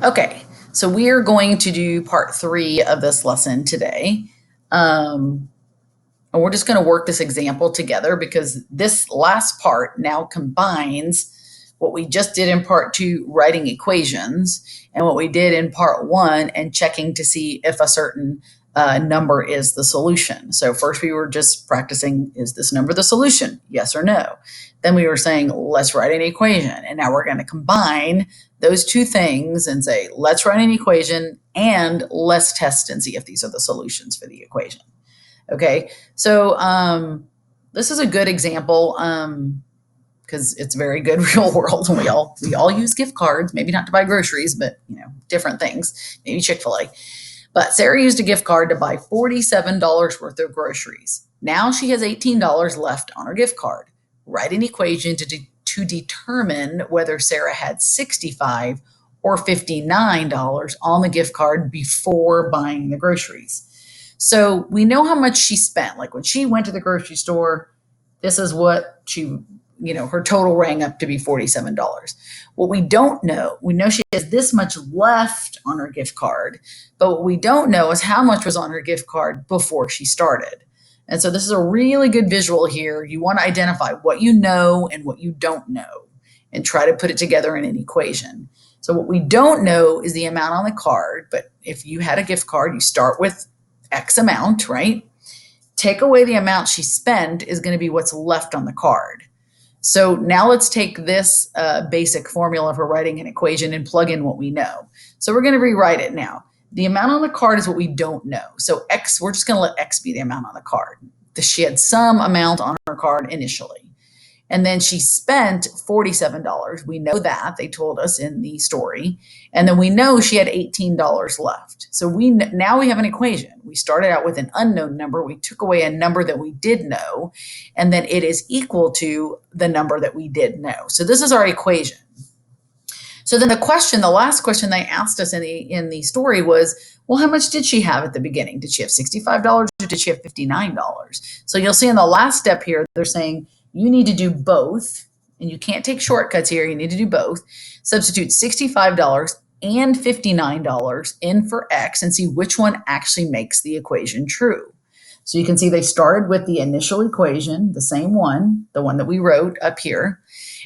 Okay, so we are going to do part 3 of this lesson today. And we're just going to work this example together because this last part now combines what we just did in part 2, writing equations, and what we did in part 1 and checking to see if a certain number is the solution. So first we were just practicing, is this number the solution? Yes or no. Then we were saying, let's write an equation. And now we're going to combine those two things and say, let's write an equation and let's test and see if these are the solutions for the equation. Okay, so this is a good example because it's very good real world. We all use gift cards, maybe not to buy groceries, but different things, maybe Chick-fil-A. But Sarah used a gift card to buy $47 worth of groceries. Now she has $18 left on her gift card. Write an equation to determine whether Sarah had 65 or $59 on the gift card before buying the groceries. So we know how much she spent. Like when she went to the grocery store, this is what her total rang up to be $47. What we don't know, we know she has this much left on her gift card, but what we don't know is how much was on her gift card before she started. And so this is a really good visual here. You want to identify what you know and what you don't know and try to put it together in an equation. So what we don't know is the amount on the card, but if you had a gift card, you start with X amount, right? Take away the amount she spent is going to be what's left on the card. So now let's take this basic formula for writing an equation and plug in what we know. So we're going to rewrite it now. The amount on the card is what we don't know. So X, we're just going to let X be the amount on the card. She had some amount on her card initially. And then she spent $47. We know that. They told us in the story. And then we know she had $18 left. So now we have an equation. We started out with an unknown number. We took away a number that we did know, and then it is equal to the number that we did know. So this is our equation. So then the last question they asked us in the story was, well, how much did she have at the beginning? Did she have $65 or did she have $59? So you'll see in the last step here, they're saying, you need to do both, and you can't take shortcuts here. You need to do both. Substitute $65 and $59 in for X and see which one actually makes the equation true. So you can see they started with the initial equation, the same one, the one that we wrote up here.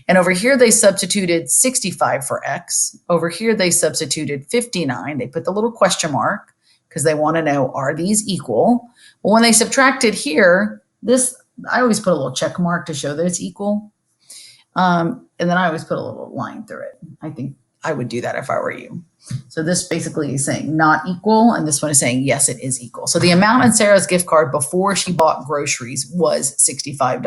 And over here, they substituted 65 for X. Over here, they substituted 59. They put the little question mark because they want to know, are these equal? Well, when they subtracted here, I always put a little check mark to show that it's equal. And then I always put a little line through it. I think I would do that if I were you. So this basically is saying not equal, and this one is saying yes, it is equal. So the amount on Sarah's gift card before she bought groceries was $65.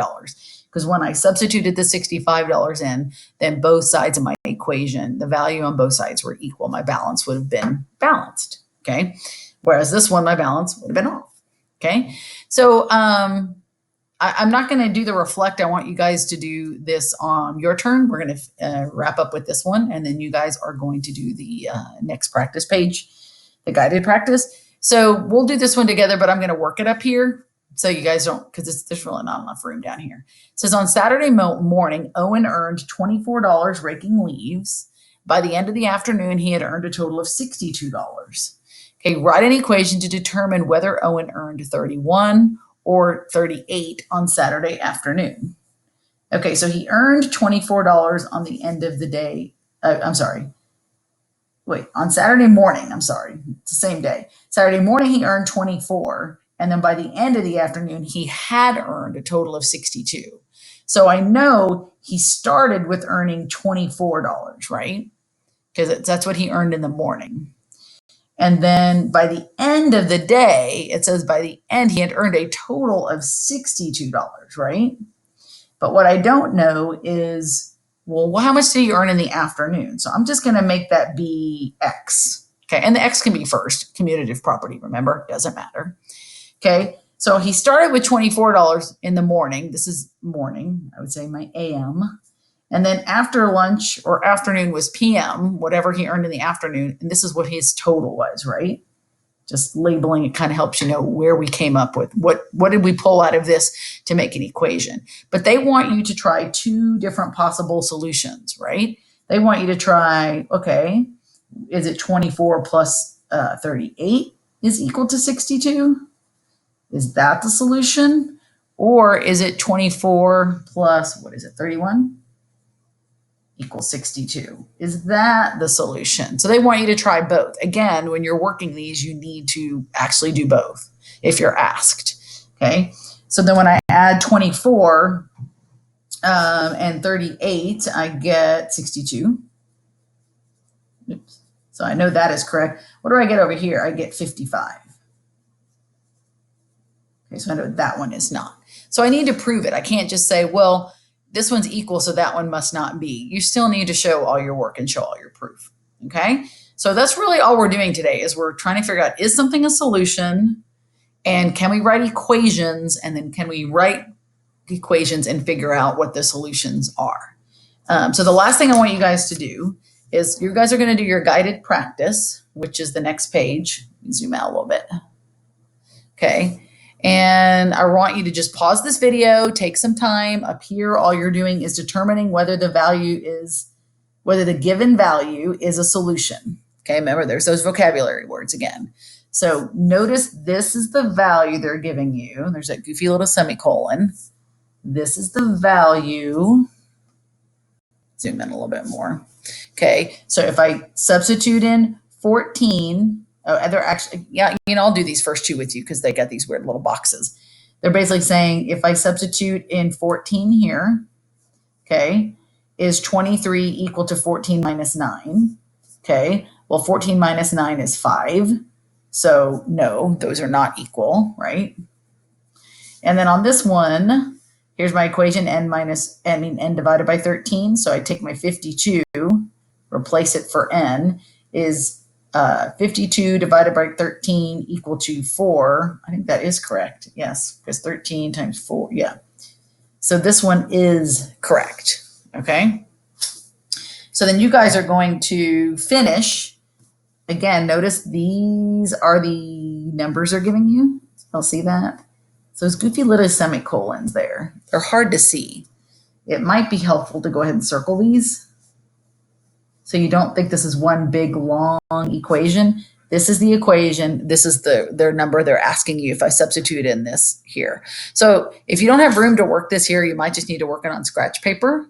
Because when I substituted the $65 in, then both sides of my equation, the value on both sides were equal. My balance would have been balanced, okay? Whereas this one, my balance would have been off, okay? So I'm not going to do the reflect. I want you guys to do this on your turn. We're going to wrap up with this one, and then you guys are going to do the next practice page, the guided practice. So we'll do this one together, but I'm going to work it up here so you guys don't, because there's really not enough room down here. It says on Saturday morning, Owen earned $24 raking leaves. By the end of the afternoon, he had earned a total of $62. Okay, write an equation to determine whether Owen earned 31 or 38 on Saturday afternoon. Okay, so he earned $24 on the end of the day. On Saturday morning, it's the same day. Saturday morning, he earned 24. And then by the end of the afternoon, he had earned a total of 62. So I know he started with earning $24, right? Because that's what he earned in the morning. And then by the end of the day, it says by the end, he had earned a total of $62, right? But what I don't know is, well, how much did he earn in the afternoon? So I'm just going to make that be X. Okay, and the X can be first, commutative property, remember? Doesn't matter. Okay, so he started with $24 in the morning. This is morning, I would say my AM. And then after lunch or afternoon was PM, whatever he earned in the afternoon. And this is what his total was, right? Just labeling it kind of helps you know where we came up with. What did we pull out of this to make an equation? But they want you to try two different possible solutions, right? They want you to try, okay, Is it 24 plus 38 is equal to 62? Is that the solution? Or is it 24 plus, what is it, 31? Equals 62. Is that the solution? So they want you to try both. Again, when you're working these, you need to actually do both if you're asked. Okay. So then when I add 24 and 38, I get 62. Oops. So I know that is correct. What do I get over here? I get 55. Okay, so I know that one is not. So I need to prove it. I can't just say, well, this one's equal, so that one must not be. You still need to show all your work and show all your proof. Okay, so that's really all we're doing today is we're trying to figure out, is something a solution? And can we write equations? And then can we write equations and figure out what the solutions are? So the last thing I want you guys to do is you guys are going to do your guided practice, which is the next page. Zoom out a little bit. Okay. And I want you to just pause this video, take some time. Up here, all you're doing is determining whether the given value is a solution. Okay, remember there's those vocabulary words again. So notice this is the value they're giving you. There's that goofy little semicolon. This is the value. Zoom in a little bit more. Okay, so if I substitute in 14, they're actually, yeah, I'll do these first two with you because they got these weird little boxes. They're basically saying if I substitute in 14 here, okay, is 23 equal to 14 minus 9? Okay, well, 14 minus 9 is 5. So no, those are not equal, right? And then on this one, here's my equation, n divided by 13. So I take my 52, replace it for n, is 52 divided by 13 equal to 4. I think that is correct. Yes, because 13 times 4. Yeah. So this one is correct. Okay. So then you guys are going to finish. Again, notice these are the numbers they're giving you. I'll see that. So those goofy little semicolons there. They're hard to see. It might be helpful to go ahead and circle these, so you don't think this is one big long equation. This is the equation. This is their number they're asking you if I substitute in this here. So if you don't have room to work this here, you might just need to work it on scratch paper.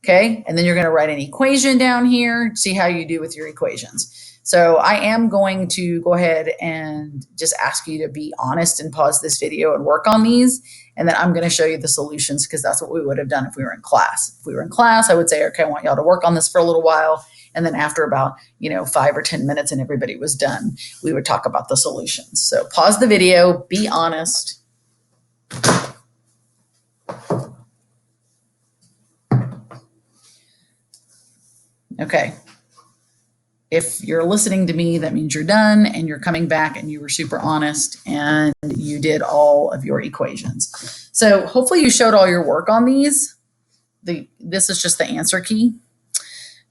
Okay, and then you're going to write an equation down here, see how you do with your equations. So I am going to go ahead and just ask you to be honest and pause this video and work on these. And then I'm going to show you the solutions because that's what we would have done if we were in class. If we were in class, I would say, okay, I want y'all to work on this for a little while. And then after about, 5 or 10 minutes and everybody was done, we would talk about the solutions. So pause the video, be honest. Okay. If you're listening to me, that means you're done and you're coming back and you were super honest and you did all of your equations. So hopefully you showed all your work on these. This is just the answer key.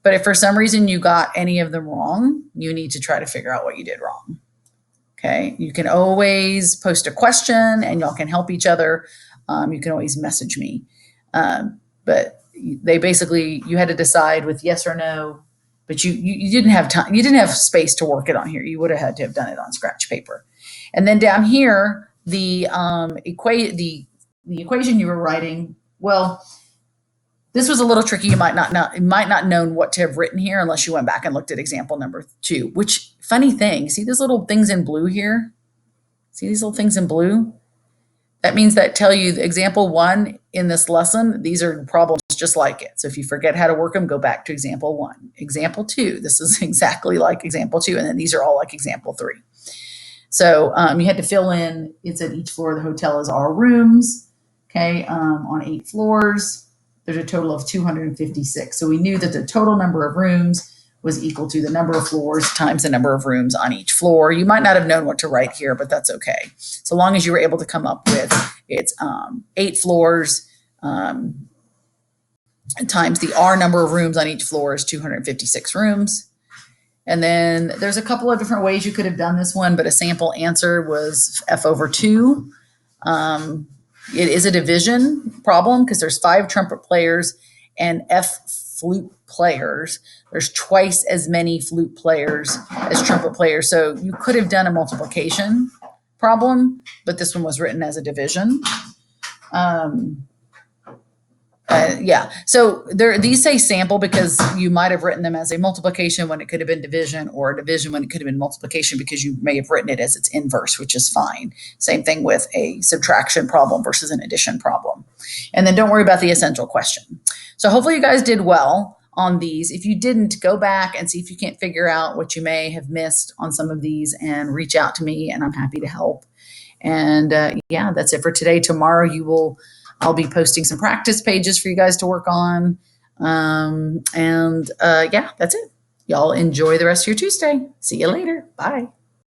But if for some reason you got any of them wrong, you need to try to figure out what you did wrong. Okay. You can always post a question and y'all can help each other. You can always message me. But they basically, you had to decide with yes or no, but you didn't have time. You didn't have space to work it on here. You would have had to have done it on scratch paper. And then down here, the equation you were writing, well, this was a little tricky. You might not known what to have written here unless you went back and looked at example number 2, which funny thing, see these little things in blue here? See these little things in blue? That means that tell you the example 1 in this lesson, these are problems just like it. So if you forget how to work them, go back to example 1. Example 2, this is exactly like example 2. And then these are all like example 3. So you had to fill in, it said each floor of the hotel is R rooms. Okay, on 8 floors, there's a total of 256. So we knew that the total number of rooms was equal to the number of floors times the number of rooms on each floor. You might not have known what to write here, but that's okay. So long as you were able to come up with it's 8 floors times the R number of rooms on each floor is 256 rooms. And then there's a couple of different ways you could have done this one, but a sample answer was F over 2. It is a division problem because there's 5 trumpet players and F flute players. There's twice as many flute players as trumpet players. So you could have done a multiplication problem, but this one was written as a division. Yeah. So these say sample because you might have written them as a multiplication when it could have been division, or a division when it could have been multiplication because you may have written it as its inverse, which is fine. Same thing with a subtraction problem versus an addition problem. And then don't worry about the essential question. So hopefully you guys did well on these. If you didn't, go back and see if you can't figure out what you may have missed on some of these and reach out to me, and I'm happy to help. And yeah, that's it for today. Tomorrow I'll be posting some practice pages for you guys to work on. Yeah, that's it. Y'all enjoy the rest of your Tuesday. See you later. Bye.